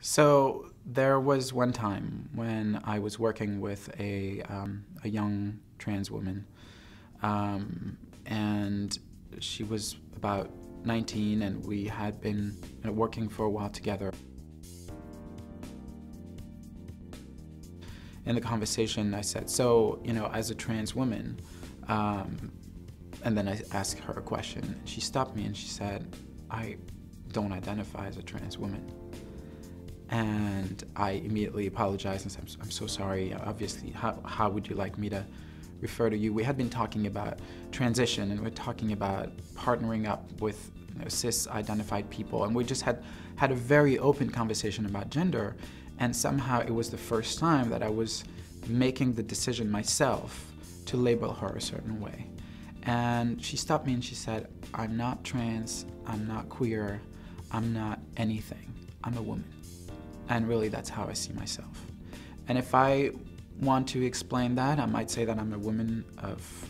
So there was one time when I was working with a young trans woman, and she was about 19, and we had been working for a while together. In the conversation, I said, "So, as a trans woman," and then I asked her a question. She stopped me and she said, "I don't identify as a trans woman." And I immediately apologized and said, "I'm so sorry. Obviously, how would you like me to refer to you?" We had been talking about transition, and we're talking about partnering up with cis-identified people, and we just had a very open conversation about gender. And somehow it was the first time that I was making the decision myself to label her a certain way. And she stopped me and she said, "I'm not trans, I'm not queer, I'm not anything. I'm a woman." And really, that's how I see myself. And if I want to explain that, I might say that I'm a woman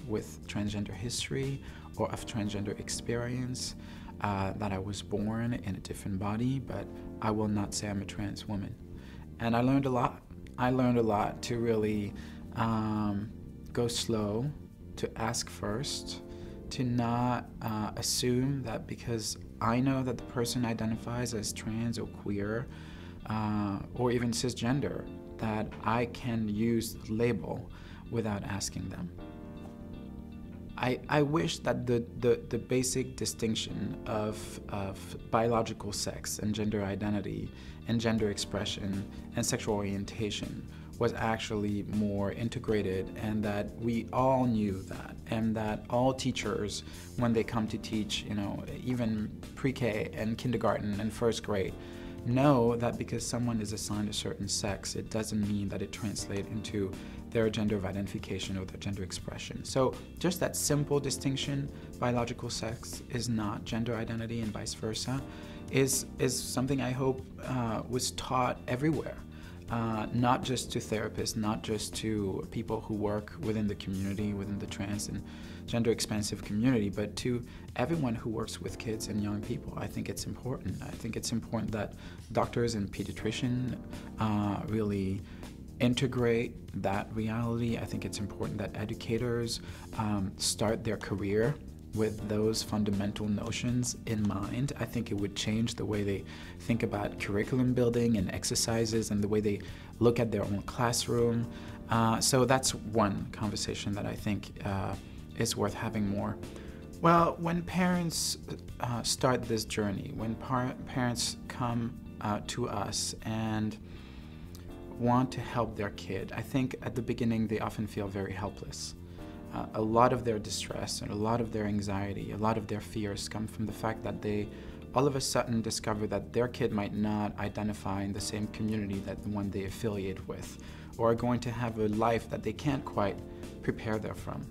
with transgender history or of transgender experience, that I was born in a different body, but I will not say I'm a trans woman. And I learned a lot. I learned a lot to really go slow, to ask first, to not assume that because I know that the person identifies as trans or queer, or even cisgender, that I can use the label without asking them. I wish that the basic distinction of biological sex and gender identity and gender expression and sexual orientation was actually more integrated, and that we all knew that, and that all teachers, when they come to teach, even pre-K and kindergarten and first grade, know that because someone is assigned a certain sex, it doesn't mean that it translates into their gender of identification or their gender expression. So just that simple distinction, biological sex is not gender identity and vice versa, is something I hope was taught everywhere. Not just to therapists, not just to people who work within the community, within the trans and gender expansive community, but to everyone who works with kids and young people. I think it's important. I think it's important that doctors and pediatricians really integrate that reality. I think it's important that educators start their career with those fundamental notions in mind. I think it would change the way they think about curriculum building and exercises and the way they look at their own classroom. So that's one conversation that I think is worth having more. Well, when parents start this journey, when parents come to us and want to help their kid, I think at the beginning they often feel very helpless. A lot of their distress and a lot of their anxiety, a lot of their fears come from the fact that they all of a sudden discover that their kid might not identify in the same community that the one they affiliate with, or are going to have a life that they can't quite prepare them from.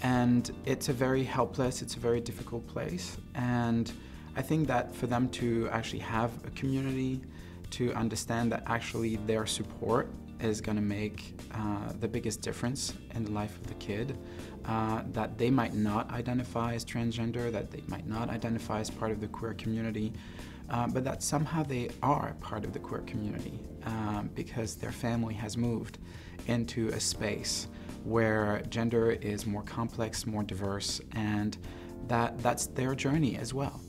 And it's a very helpless, it's a very difficult place. And I think that for them to actually have a community, to understand that actually their support is going to make the biggest difference in the life of the kid, that they might not identify as transgender, that they might not identify as part of the queer community, but that somehow they are part of the queer community because their family has moved into a space where gender is more complex, more diverse, and that's their journey as well.